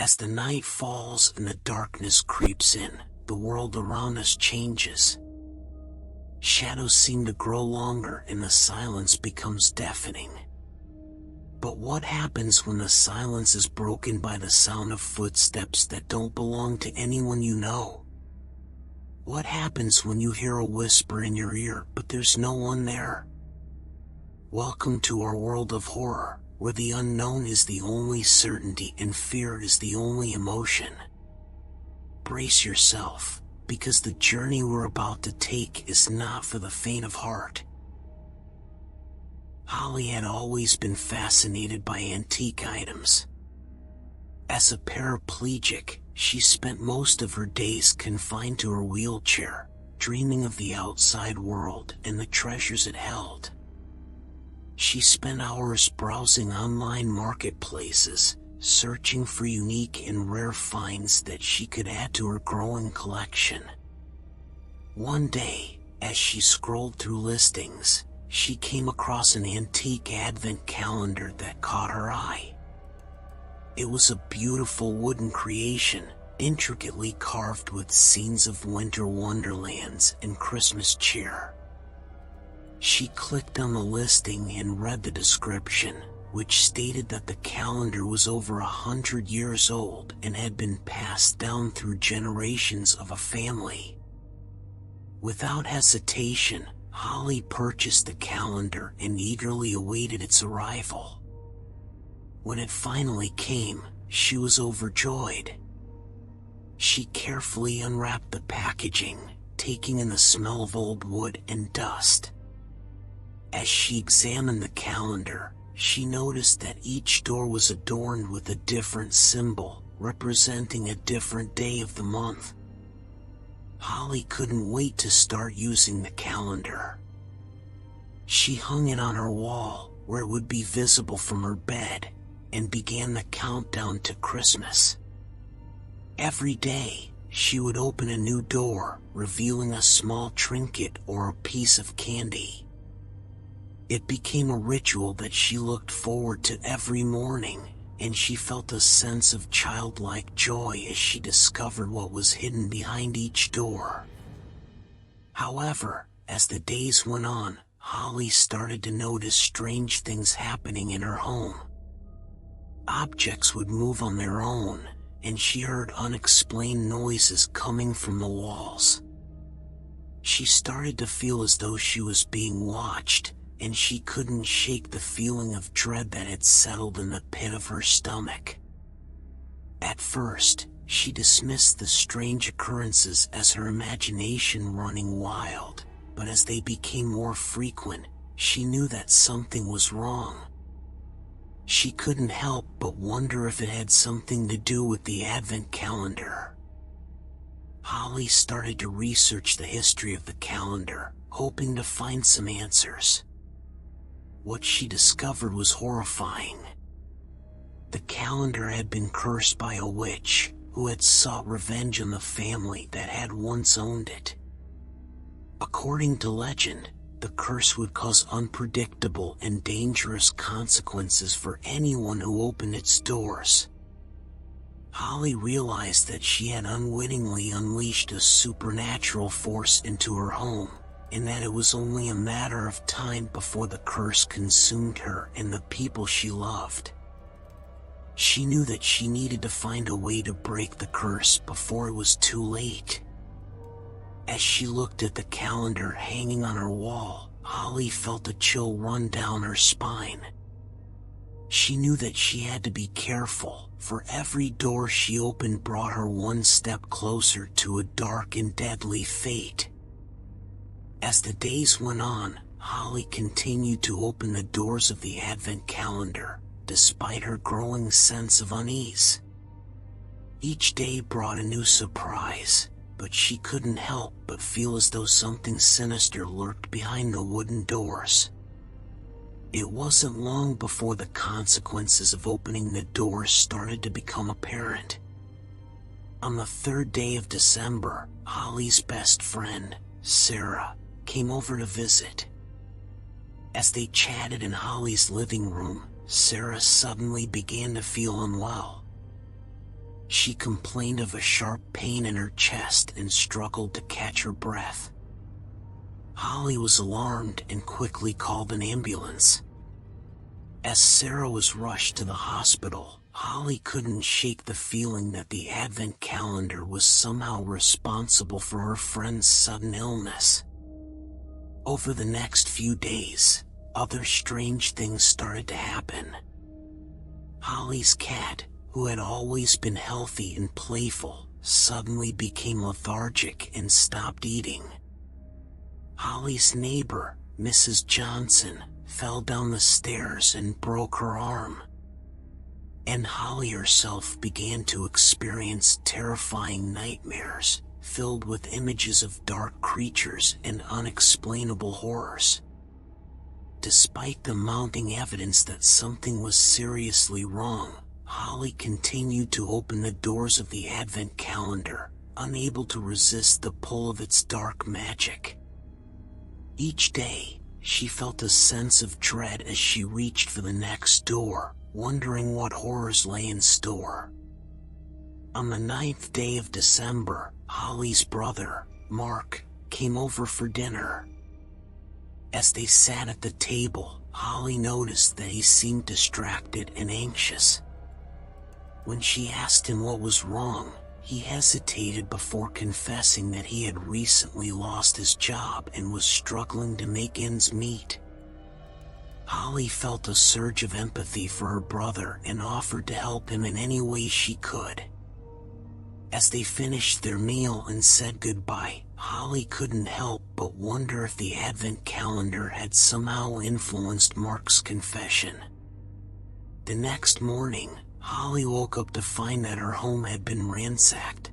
As the night falls and the darkness creeps in, the world around us changes. Shadows seem to grow longer and the silence becomes deafening. But what happens when the silence is broken by the sound of footsteps that don't belong to anyone you know? What happens when you hear a whisper in your ear but there's no one there? Welcome to our world of horror, where the unknown is the only certainty and fear is the only emotion. Brace yourself, because the journey we're about to take is not for the faint of heart. Holly had always been fascinated by antique items. As a paraplegic, she spent most of her days confined to her wheelchair, dreaming of the outside world and the treasures it held. She spent hours browsing online marketplaces, searching for unique and rare finds that she could add to her growing collection. One day, as she scrolled through listings, she came across an antique advent calendar that caught her eye. It was a beautiful wooden creation, intricately carved with scenes of winter wonderlands and Christmas cheer. She clicked on the listing and read the description, which stated that the calendar was over 100 years old and had been passed down through generations of a family. Without hesitation, Holly purchased the calendar and eagerly awaited its arrival. When it finally came, she was overjoyed. She carefully unwrapped the packaging, taking in the smell of old wood and dust. As she examined the calendar, she noticed that each door was adorned with a different symbol, representing a different day of the month. Holly couldn't wait to start using the calendar. She hung it on her wall, where it would be visible from her bed, and began the countdown to Christmas. Every day, she would open a new door, revealing a small trinket or a piece of candy. It became a ritual that she looked forward to every morning, and she felt a sense of childlike joy as she discovered what was hidden behind each door. However, as the days went on, Holly started to notice strange things happening in her home. Objects would move on their own, and she heard unexplained noises coming from the walls. She started to feel as though she was being watched, and she couldn't shake the feeling of dread that had settled in the pit of her stomach. At first, she dismissed the strange occurrences as her imagination running wild, but as they became more frequent, she knew that something was wrong. She couldn't help but wonder if it had something to do with the Advent calendar. Holly started to research the history of the calendar, hoping to find some answers. What she discovered was horrifying. The calendar had been cursed by a witch, who had sought revenge on the family that had once owned it. According to legend, the curse would cause unpredictable and dangerous consequences for anyone who opened its doors. Holly realized that she had unwittingly unleashed a supernatural force into her home, and that it was only a matter of time before the curse consumed her and the people she loved. She knew that she needed to find a way to break the curse before it was too late. As she looked at the calendar hanging on her wall, Holly felt a chill run down her spine. She knew that she had to be careful, for every door she opened brought her one step closer to a dark and deadly fate. As the days went on, Holly continued to open the doors of the Advent calendar, despite her growing sense of unease. Each day brought a new surprise, but she couldn't help but feel as though something sinister lurked behind the wooden doors. It wasn't long before the consequences of opening the doors started to become apparent. On the third day of December, Holly's best friend, Sarah, came over to visit. As they chatted in Holly's living room, Sarah suddenly began to feel unwell. She complained of a sharp pain in her chest and struggled to catch her breath. Holly was alarmed and quickly called an ambulance. As Sarah was rushed to the hospital, Holly couldn't shake the feeling that the Advent calendar was somehow responsible for her friend's sudden illness. Over the next few days, other strange things started to happen. Holly's cat, who had always been healthy and playful, suddenly became lethargic and stopped eating. Holly's neighbor, Mrs. Johnson, fell down the stairs and broke her arm. And Holly herself began to experience terrifying nightmares, filled with images of dark creatures and unexplainable horrors. Despite the mounting evidence that something was seriously wrong, Holly continued to open the doors of the Advent calendar, unable to resist the pull of its dark magic. Each day, she felt a sense of dread as she reached for the next door, wondering what horrors lay in store. On the 9th day of December, Holly's brother, Mark, came over for dinner. As they sat at the table, Holly noticed that he seemed distracted and anxious. When she asked him what was wrong, he hesitated before confessing that he had recently lost his job and was struggling to make ends meet. Holly felt a surge of empathy for her brother and offered to help him in any way she could. As they finished their meal and said goodbye, Holly couldn't help but wonder if the Advent calendar had somehow influenced Mark's confession. The next morning, Holly woke up to find that her home had been ransacked.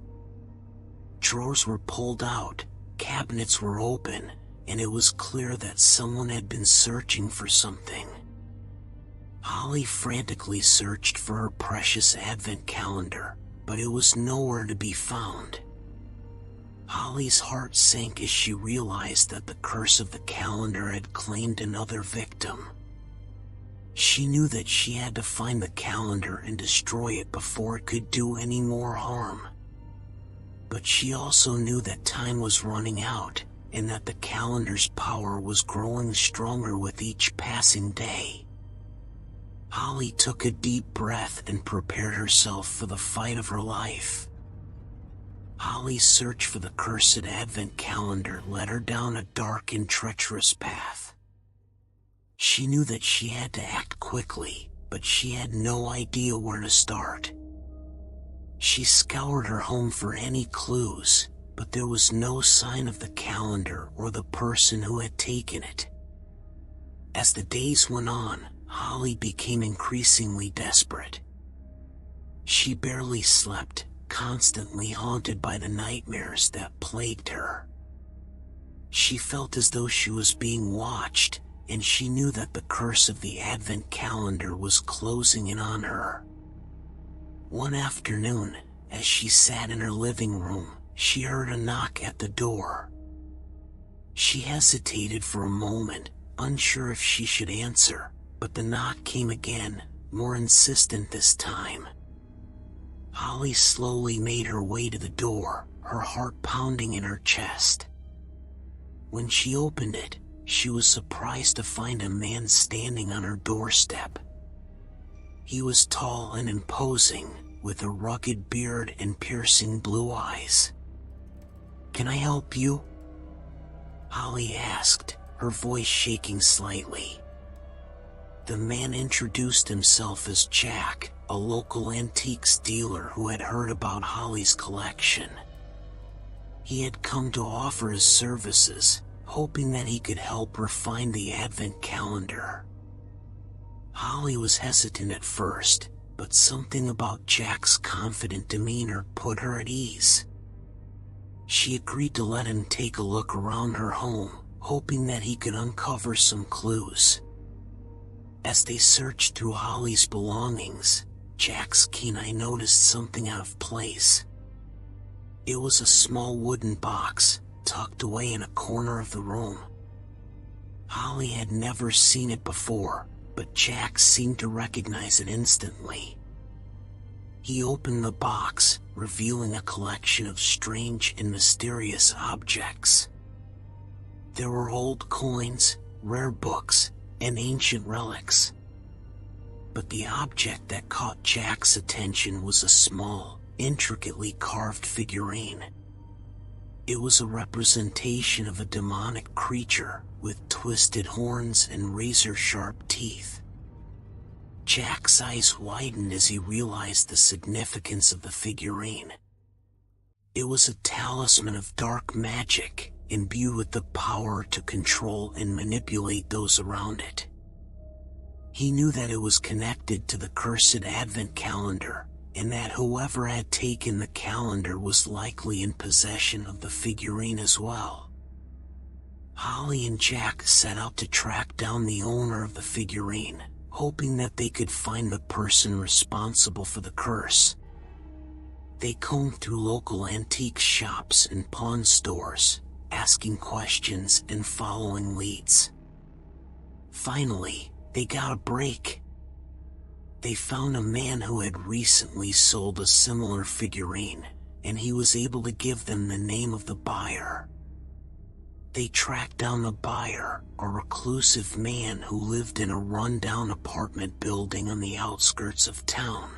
Drawers were pulled out, cabinets were open, and it was clear that someone had been searching for something. Holly frantically searched for her precious Advent calendar, but it was nowhere to be found. Holly's heart sank as she realized that the curse of the calendar had claimed another victim. She knew that she had to find the calendar and destroy it before it could do any more harm. But she also knew that time was running out, and that the calendar's power was growing stronger with each passing day. Holly took a deep breath and prepared herself for the fight of her life. Holly's search for the cursed Advent calendar led her down a dark and treacherous path. She knew that she had to act quickly, but she had no idea where to start. She scoured her home for any clues, but there was no sign of the calendar or the person who had taken it. As the days went on, Holly became increasingly desperate. She barely slept, constantly haunted by the nightmares that plagued her. She felt as though she was being watched, and she knew that the curse of the Advent calendar was closing in on her. One afternoon, as she sat in her living room, she heard a knock at the door. She hesitated for a moment, unsure if she should answer, but the knock came again, more insistent this time. Holly slowly made her way to the door, her heart pounding in her chest. When she opened it, she was surprised to find a man standing on her doorstep. He was tall and imposing, with a rugged beard and piercing blue eyes. "Can I help you?" Holly asked, her voice shaking slightly. The man introduced himself as Jack, a local antiques dealer who had heard about Holly's collection. He had come to offer his services, hoping that he could help her find the Advent calendar. Holly was hesitant at first, but something about Jack's confident demeanor put her at ease. She agreed to let him take a look around her home, hoping that he could uncover some clues. As they searched through Holly's belongings, Jack's keen eye noticed something out of place. It was a small wooden box, tucked away in a corner of the room. Holly had never seen it before, but Jack seemed to recognize it instantly. He opened the box, revealing a collection of strange and mysterious objects. There were old coins, rare books, and ancient relics. But the object that caught Jack's attention was a small, intricately carved figurine. It was a representation of a demonic creature with twisted horns and razor-sharp teeth. Jack's eyes widened as he realized the significance of the figurine. It was a talisman of dark magic, imbued with the power to control and manipulate those around it. He knew that it was connected to the cursed Advent calendar, and that whoever had taken the calendar was likely in possession of the figurine as well. Holly and Jack set out to track down the owner of the figurine, hoping that they could find the person responsible for the curse. They combed through local antique shops and pawn stores, asking questions and following leads. Finally, they got a break. They found a man who had recently sold a similar figurine, and he was able to give them the name of the buyer. They tracked down the buyer, a reclusive man who lived in a run-down apartment building on the outskirts of town.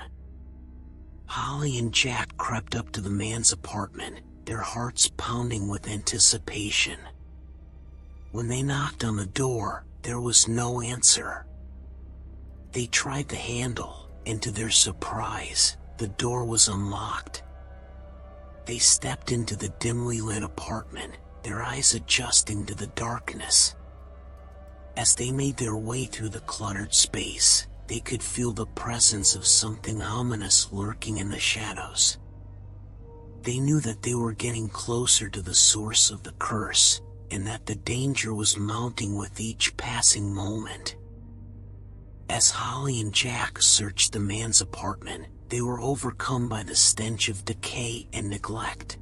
Holly and Jack crept up to the man's apartment, their hearts pounding with anticipation. When they knocked on the door, there was no answer. They tried the handle, and to their surprise, the door was unlocked. They stepped into the dimly lit apartment, their eyes adjusting to the darkness. As they made their way through the cluttered space, they could feel the presence of something ominous lurking in the shadows. They knew that they were getting closer to the source of the curse, and that the danger was mounting with each passing moment. As Holly and Jack searched the man's apartment, they were overcome by the stench of decay and neglect.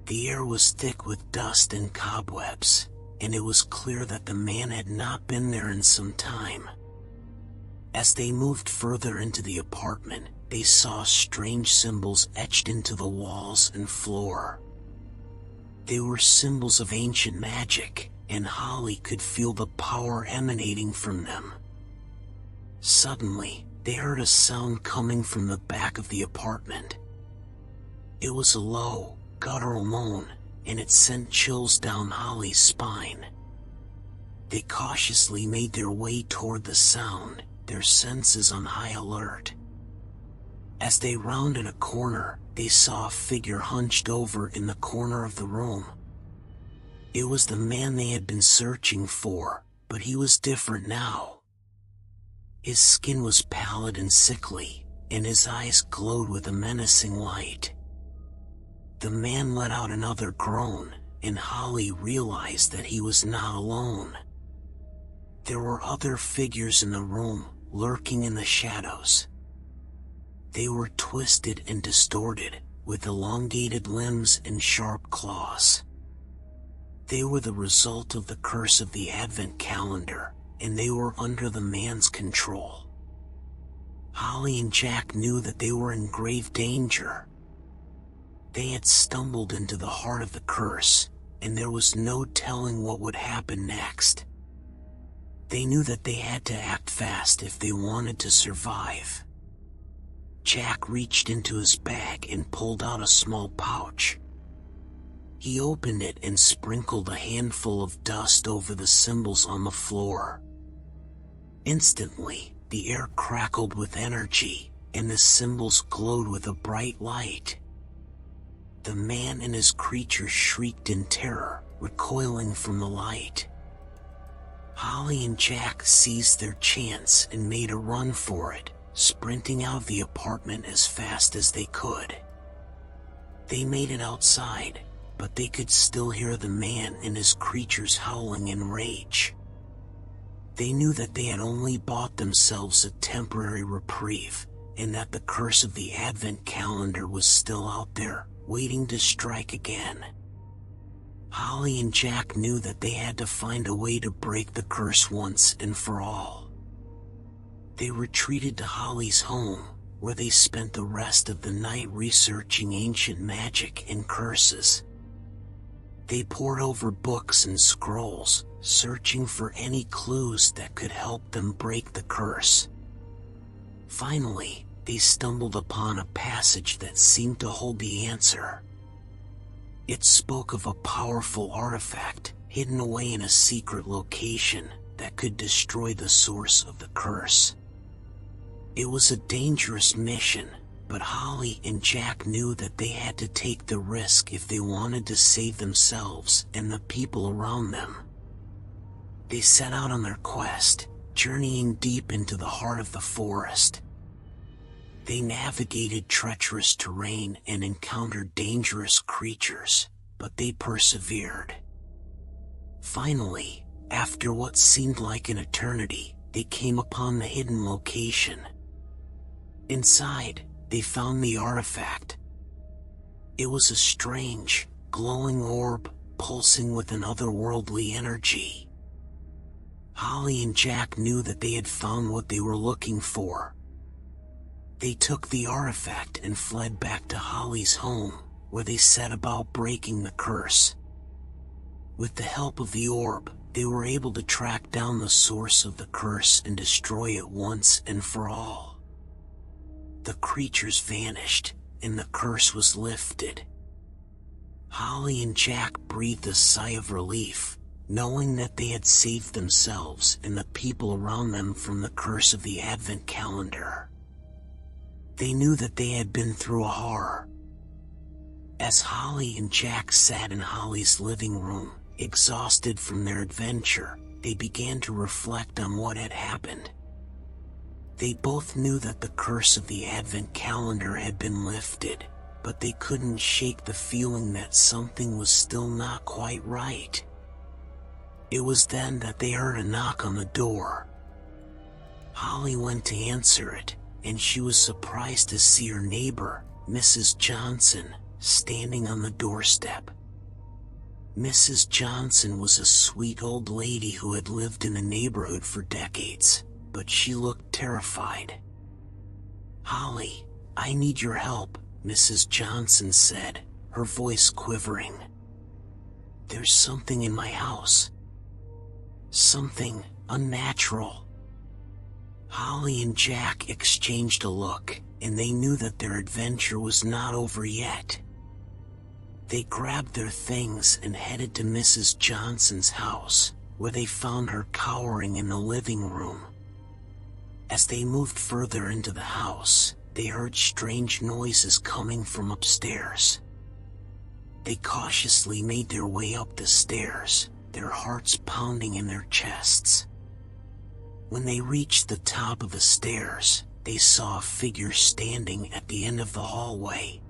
The air was thick with dust and cobwebs, and it was clear that the man had not been there in some time. As they moved further into the apartment, they saw strange symbols etched into the walls and floor. They were symbols of ancient magic, and Holly could feel the power emanating from them. Suddenly, they heard a sound coming from the back of the apartment. It was a low, guttural moan, and it sent chills down Holly's spine. They cautiously made their way toward the sound, their senses on high alert. As they rounded a corner, they saw a figure hunched over in the corner of the room. It was the man they had been searching for, but he was different now. His skin was pallid and sickly, and his eyes glowed with a menacing light. The man let out another groan, and Holly realized that he was not alone. There were other figures in the room, lurking in the shadows. They were twisted and distorted, with elongated limbs and sharp claws. They were the result of the curse of the Advent calendar, and they were under the man's control. Holly and Jack knew that they were in grave danger. They had stumbled into the heart of the curse, and there was no telling what would happen next. They knew that they had to act fast if they wanted to survive. Jack reached into his bag and pulled out a small pouch. He opened it and sprinkled a handful of dust over the symbols on the floor. Instantly, the air crackled with energy, and the symbols glowed with a bright light. The man and his creature shrieked in terror, recoiling from the light. Holly and Jack seized their chance and made a run for it, sprinting out of the apartment as fast as they could. They made it outside, but they could still hear the man and his creatures howling in rage. They knew that they had only bought themselves a temporary reprieve, and that the curse of the Advent calendar was still out there, waiting to strike again. Holly and Jack knew that they had to find a way to break the curse once and for all. They retreated to Holly's home, where they spent the rest of the night researching ancient magic and curses. They pored over books and scrolls, searching for any clues that could help them break the curse. Finally, they stumbled upon a passage that seemed to hold the answer. It spoke of a powerful artifact hidden away in a secret location that could destroy the source of the curse. It was a dangerous mission, but Holly and Jack knew that they had to take the risk if they wanted to save themselves and the people around them. They set out on their quest, journeying deep into the heart of the forest. They navigated treacherous terrain and encountered dangerous creatures, but they persevered. Finally, after what seemed like an eternity, they came upon the hidden location. Inside, they found the artifact. It was a strange, glowing orb, pulsing with an otherworldly energy. Holly and Jack knew that they had found what they were looking for. They took the artifact and fled back to Holly's home, where they set about breaking the curse. With the help of the orb, they were able to track down the source of the curse and destroy it once and for all. The creatures vanished, and the curse was lifted. Holly and Jack breathed a sigh of relief, knowing that they had saved themselves and the people around them from the curse of the Advent calendar. They knew that they had been through a horror. As Holly and Jack sat in Holly's living room, exhausted from their adventure, they began to reflect on what had happened. They both knew that the curse of the Advent calendar had been lifted, but they couldn't shake the feeling that something was still not quite right. It was then that they heard a knock on the door. Holly went to answer it, and she was surprised to see her neighbor, Mrs. Johnson, standing on the doorstep. Mrs. Johnson was a sweet old lady who had lived in the neighborhood for decades, but she looked terrified. "Holly, I need your help," Mrs. Johnson said, her voice quivering. "There's something in my house. Something unnatural." Holly and Jack exchanged a look, and they knew that their adventure was not over yet. They grabbed their things and headed to Mrs. Johnson's house, where they found her cowering in the living room. As they moved further into the house, they heard strange noises coming from upstairs. They cautiously made their way up the stairs, their hearts pounding in their chests. When they reached the top of the stairs, they saw a figure standing at the end of the hallway.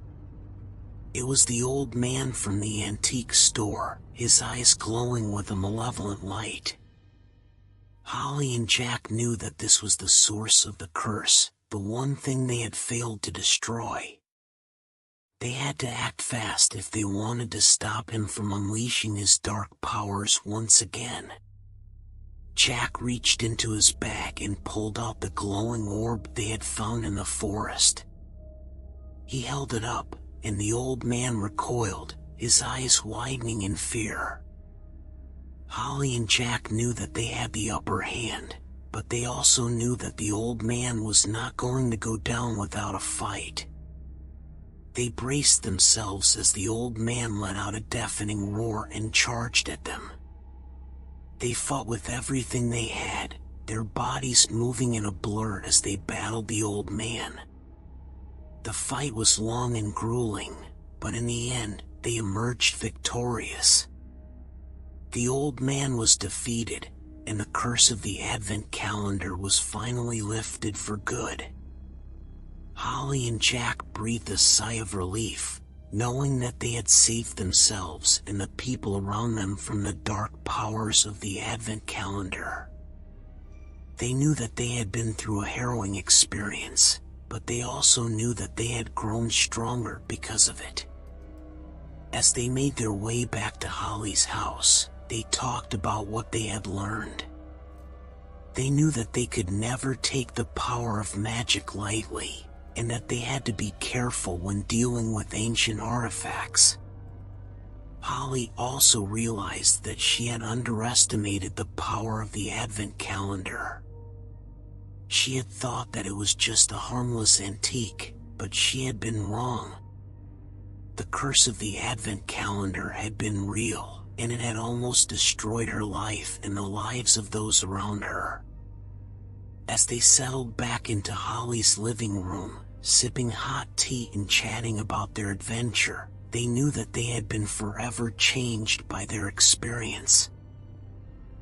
It was the old man from the antique store, his eyes glowing with a malevolent light. Holly and Jack knew that this was the source of the curse, the one thing they had failed to destroy. They had to act fast if they wanted to stop him from unleashing his dark powers once again. Jack reached into his bag and pulled out the glowing orb they had found in the forest. He held it up, and the old man recoiled, his eyes widening in fear. Holly and Jack knew that they had the upper hand, but they also knew that the old man was not going to go down without a fight. They braced themselves as the old man let out a deafening roar and charged at them. They fought with everything they had, their bodies moving in a blur as they battled the old man. The fight was long and grueling, but in the end, they emerged victorious. The old man was defeated, and the curse of the Advent calendar was finally lifted for good. Holly and Jack breathed a sigh of relief, knowing that they had saved themselves and the people around them from the dark powers of the Advent calendar. They knew that they had been through a harrowing experience, but they also knew that they had grown stronger because of it. As they made their way back to Holly's house, they talked about what they had learned. They knew that they could never take the power of magic lightly, and that they had to be careful when dealing with ancient artifacts. Holly also realized that she had underestimated the power of the Advent calendar. She had thought that it was just a harmless antique, but she had been wrong. The curse of the Advent calendar had been real, and it had almost destroyed her life and the lives of those around her. As they settled back into Holly's living room, sipping hot tea and chatting about their adventure, they knew that they had been forever changed by their experience.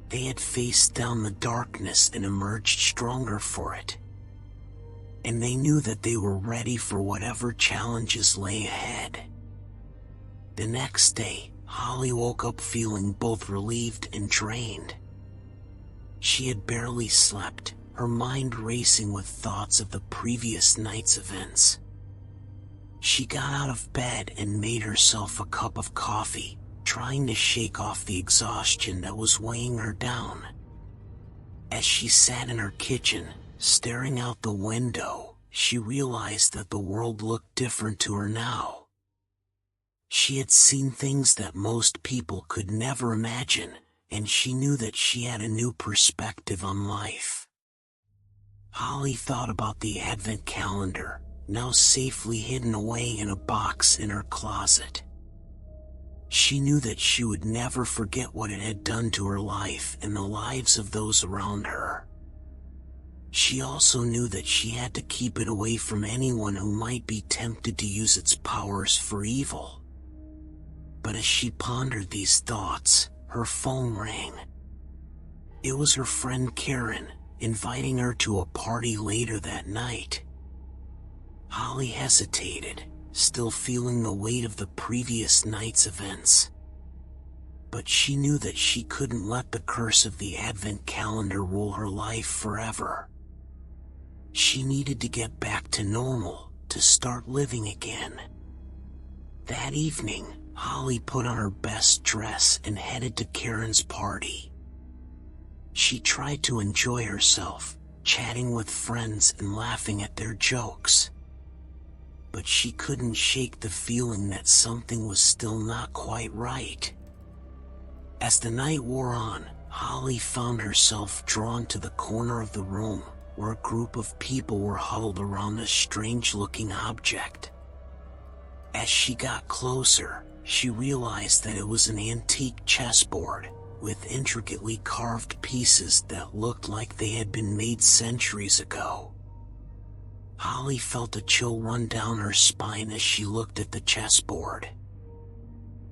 They had faced down the darkness and emerged stronger for it. And they knew that they were ready for whatever challenges lay ahead. The next day, Holly woke up feeling both relieved and drained. She had barely slept, her mind racing with thoughts of the previous night's events. She got out of bed and made herself a cup of coffee, trying to shake off the exhaustion that was weighing her down. As she sat in her kitchen, staring out the window, she realized that the world looked different to her now. She had seen things that most people could never imagine, and she knew that she had a new perspective on life. Holly thought about the Advent calendar, now safely hidden away in a box in her closet. She knew that she would never forget what it had done to her life and the lives of those around her. She also knew that she had to keep it away from anyone who might be tempted to use its powers for evil. But as she pondered these thoughts, her phone rang. It was her friend Karen, inviting her to a party later that night. Holly hesitated, still feeling the weight of the previous night's events. But she knew that she couldn't let the curse of the Advent calendar rule her life forever. She needed to get back to normal, to start living again. That evening, Holly put on her best dress and headed to Karen's party. She tried to enjoy herself, chatting with friends and laughing at their jokes. But she couldn't shake the feeling that something was still not quite right. As the night wore on, Holly found herself drawn to the corner of the room, where a group of people were huddled around a strange-looking object. As she got closer, she realized that it was an antique chessboard, with intricately carved pieces that looked like they had been made centuries ago. Holly felt a chill run down her spine as she looked at the chessboard.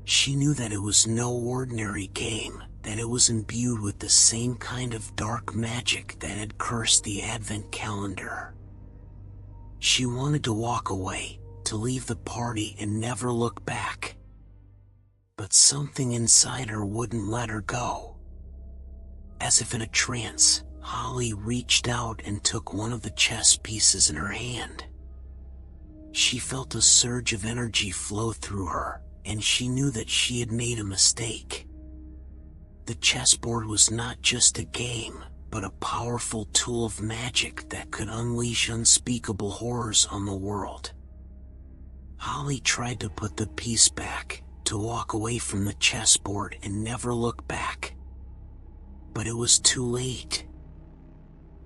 She knew that it was no ordinary game, that it was imbued with the same kind of dark magic that had cursed the Advent calendar. She wanted to walk away, to leave the party and never look back. But something inside her wouldn't let her go. As if in a trance, Holly reached out and took one of the chess pieces in her hand. She felt a surge of energy flow through her, and she knew that she had made a mistake. The chessboard was not just a game, but a powerful tool of magic that could unleash unspeakable horrors on the world. Holly tried to put the piece back, to walk away from the chessboard and never look back. But it was too late.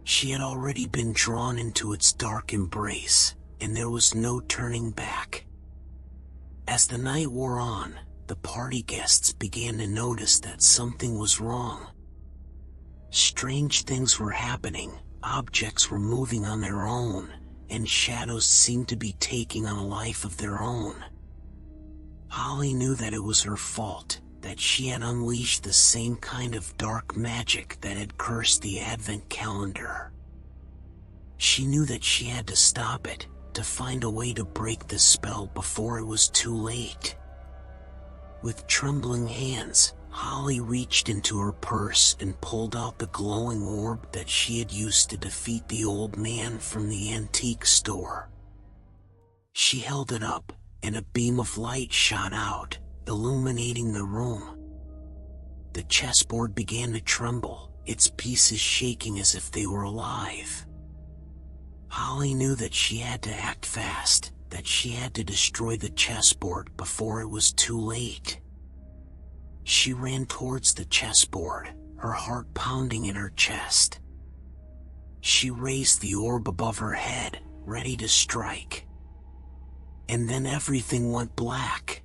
She had already been drawn into its dark embrace, and there was no turning back. As the night wore on, the party guests began to notice that something was wrong. Strange things were happening, objects were moving on their own, and shadows seemed to be taking on a life of their own. Holly knew that it was her fault, that she had unleashed the same kind of dark magic that had cursed the Advent calendar. She knew that she had to stop it, to find a way to break the spell before it was too late. With trembling hands, Holly reached into her purse and pulled out the glowing orb that she had used to defeat the old man from the antique store. She held it up, and a beam of light shot out, illuminating the room. The chessboard began to tremble, its pieces shaking as if they were alive. Holly knew that she had to act fast, that she had to destroy the chessboard before it was too late. She ran towards the chessboard, her heart pounding in her chest. She raised the orb above her head, ready to strike. And then everything went black.